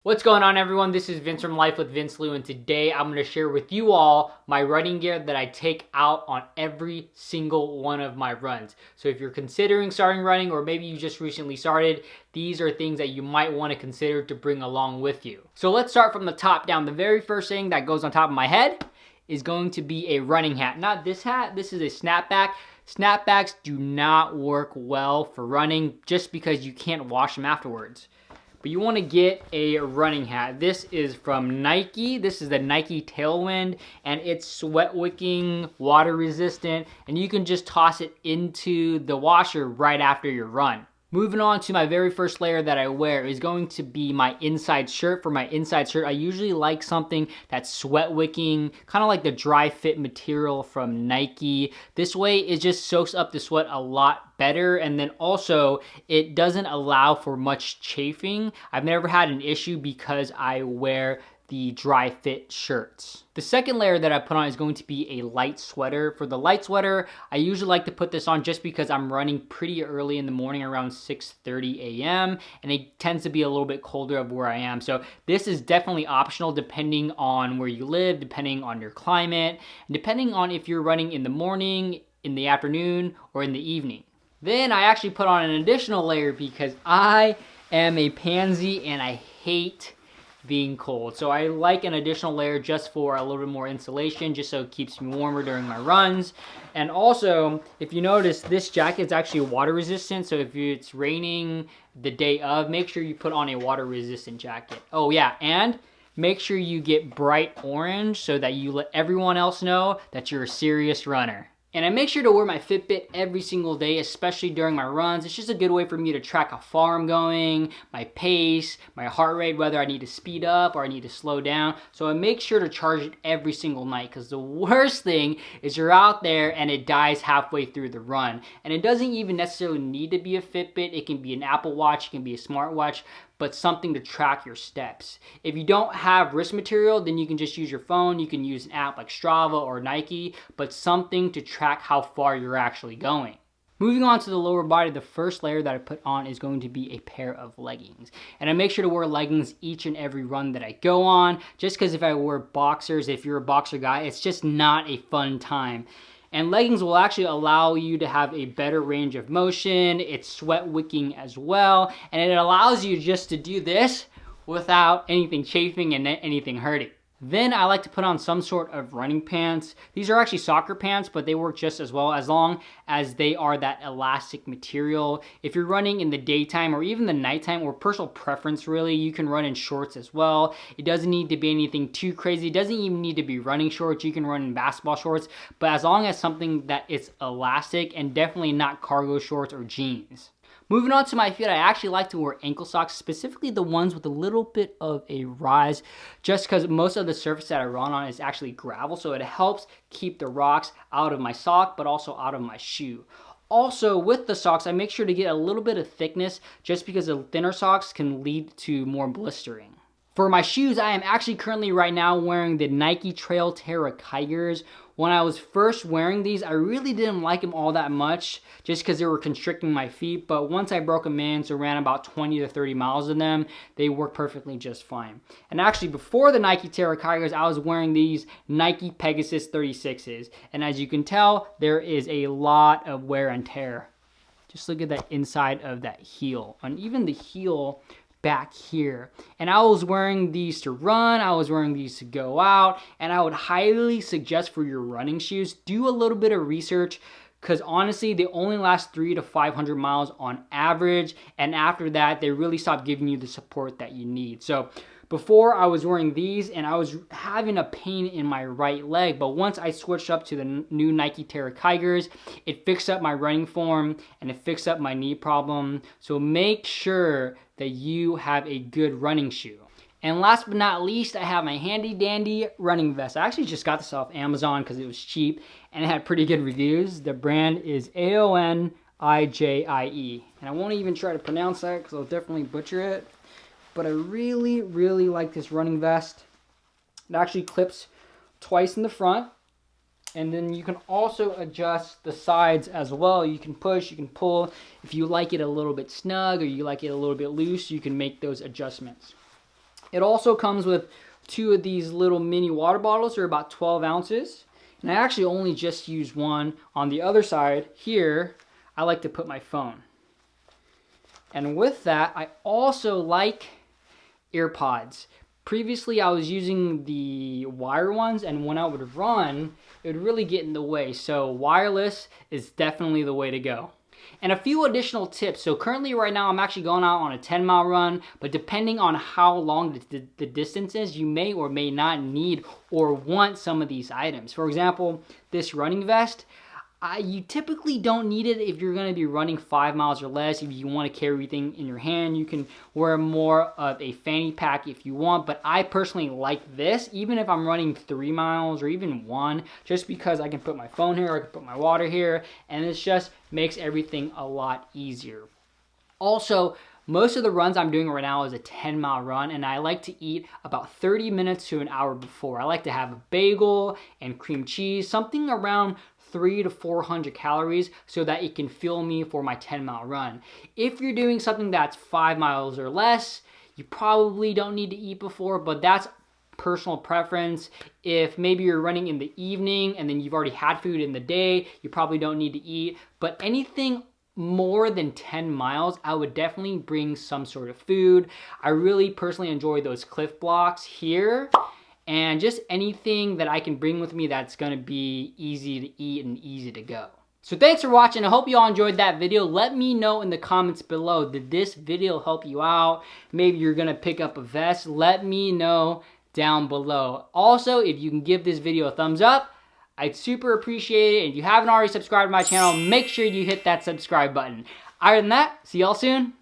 What's going on, everyone? This is Vince from Life with Vince Luu, and today I'm going to share with you all my running gear that I take out on every single one of my runs. So if you're considering starting running, or maybe you just recently started, these are things that you might want to consider to bring along with you. So let's start from the top down. The very first thing that goes on top of my head is going to be a running hat. Not this hat, this is a snapback. Snapbacks do not work well for running just because you can't wash them afterwards. But you want to get a running hat. This is from Nike. This is the Nike Tailwind, and it's sweat wicking, water resistant, and you can just toss it into the washer right after your run. Moving on to my very first layer that I wear is going to be my inside shirt. For my inside shirt, I usually like something that's sweat wicking, kind of like the dry fit material from Nike. This way it just soaks up the sweat a lot better, and then also it doesn't allow for much chafing. I've never had an issue because I wear the dry fit shirts. The second layer that I put on is going to be a light sweater. For the light sweater, I usually like to put this on just because I'm running pretty early in the morning, around 6:30 a.m. and it tends to be a little bit colder of where I am. So this is definitely optional depending on where you live, depending on your climate, and depending on if you're running in the morning, in the afternoon, or in the evening. Then I actually put on an additional layer because I am a pansy and I hate being cold. So I like an additional layer just for a little bit more insulation, just so it keeps me warmer during my runs. And also, if you notice, this jacket is actually water resistant. So if it's raining the day of, make sure you put on a water resistant jacket. Oh yeah, and make sure you get bright orange so that you let everyone else know that you're a serious runner. And I make sure to wear my Fitbit every single day, especially during my runs. It's just a good way for me to track how far I'm going, my pace, my heart rate, whether I need to speed up or I need to slow down. So I make sure to charge it every single night, because the worst thing is you're out there and it dies halfway through the run. And it doesn't even necessarily need to be a Fitbit. It can be an Apple Watch, it can be a smartwatch, but something to track your steps. If you don't have wrist material, then you can just use your phone. You can use an app like Strava or Nike, but something to track how far you're actually going. Moving on to the lower body, the first layer that I put on is going to be a pair of leggings. And I make sure to wear leggings each and every run that I go on, just because if I wear boxers, if you're a boxer guy, it's just not a fun time. And leggings will actually allow you to have a better range of motion. It's sweat wicking as well. And it allows you just to do this without anything chafing and anything hurting. Then I like to put on some sort of running pants. These are actually soccer pants, but they work just as well as long as they are that elastic material. If you're running in the daytime or even the nighttime, or personal preference really, you can run in shorts as well. It doesn't need to be anything too crazy. It doesn't even need to be running shorts. You can run in basketball shorts, but as long as something that is elastic, and definitely not cargo shorts or jeans. Moving on to my feet, I actually like to wear ankle socks, specifically the ones with a little bit of a rise, just because most of the surface that I run on is actually gravel, so it helps keep the rocks out of my sock, but also out of my shoe. Also, with the socks, I make sure to get a little bit of thickness, just because the thinner socks can lead to more blistering. For my shoes, I am actually currently right now wearing the Nike Trail Terra Tigers. When I was first wearing these, I really didn't like them all that much just because they were constricting my feet. But once I broke them in, so ran about 20 to 30 miles in them, they work perfectly just fine. And actually, before the Nike Terra Tigers, I was wearing these Nike Pegasus 36s. And as you can tell, there is a lot of wear and tear. Just look at that inside of that heel. And even the heel back here. And I was wearing these to run, I was wearing these to go out, and I would highly suggest for your running shoes, do a little bit of research, because honestly, they only last 300 to 500 miles on average, and after that, they really stop giving you the support that you need. So before, I was wearing these and I was having a pain in my right leg, but once I switched up to the new Nike Terra Tigers, it fixed up my running form and it fixed up my knee problem. So make sure that you have a good running shoe. And last but not least, I have my handy dandy running vest. I actually just got this off Amazon because it was cheap and it had pretty good reviews. The brand is AONIJIE, and I won't even try to pronounce that because I'll definitely butcher it. But I really, really like this running vest. It actually clips twice in the front. And then you can also adjust the sides as well. You can push, you can pull. If you like it a little bit snug or you like it a little bit loose, you can make those adjustments. It also comes with 2 of these little mini water bottles. They're about 12 ounces. And I actually only just use one. On the other side here, I like to put my phone. And with that, I also like earpods. Previously, I was using the wire ones, and when I would run, it would really get in the way. So wireless is definitely the way to go. And a few additional tips. So currently right now I'm actually going out on a 10-mile run, but depending on how long the distance is, you may or may not need or want some of these items. For example, this running vest, you typically don't need it if you're going to be running 5 miles or less. If you want to carry everything in your hand, you can wear more of a fanny pack if you want, but I personally like this even if I'm running 3 miles or even 1, just because I can put my phone here, I can put my water here, and it just makes everything a lot easier. Also, most of the runs I'm doing right now is a 10-mile run, and I like to eat about 30 minutes to an hour before. I like to have a bagel and cream cheese, something around 300 to 400 calories, so that it can fuel me for my 10-mile run. If you're doing something that's 5 miles or less, you probably don't need to eat before, but that's personal preference. If maybe you're running in the evening and then you've already had food in the day, you probably don't need to eat. But anything more than 10 miles, I would definitely bring some sort of food. I really personally enjoy those Cliff Blocks here, and just anything that I can bring with me that's gonna be easy to eat and easy to go. So thanks for watching. I hope you all enjoyed that video. Let me know in the comments below, did this video help you out? Maybe you're gonna pick up a vest. Let me know down below. Also, if you can give this video a thumbs up, I'd super appreciate it. If you haven't already subscribed to my channel, make sure you hit that subscribe button. Other than that, see y'all soon.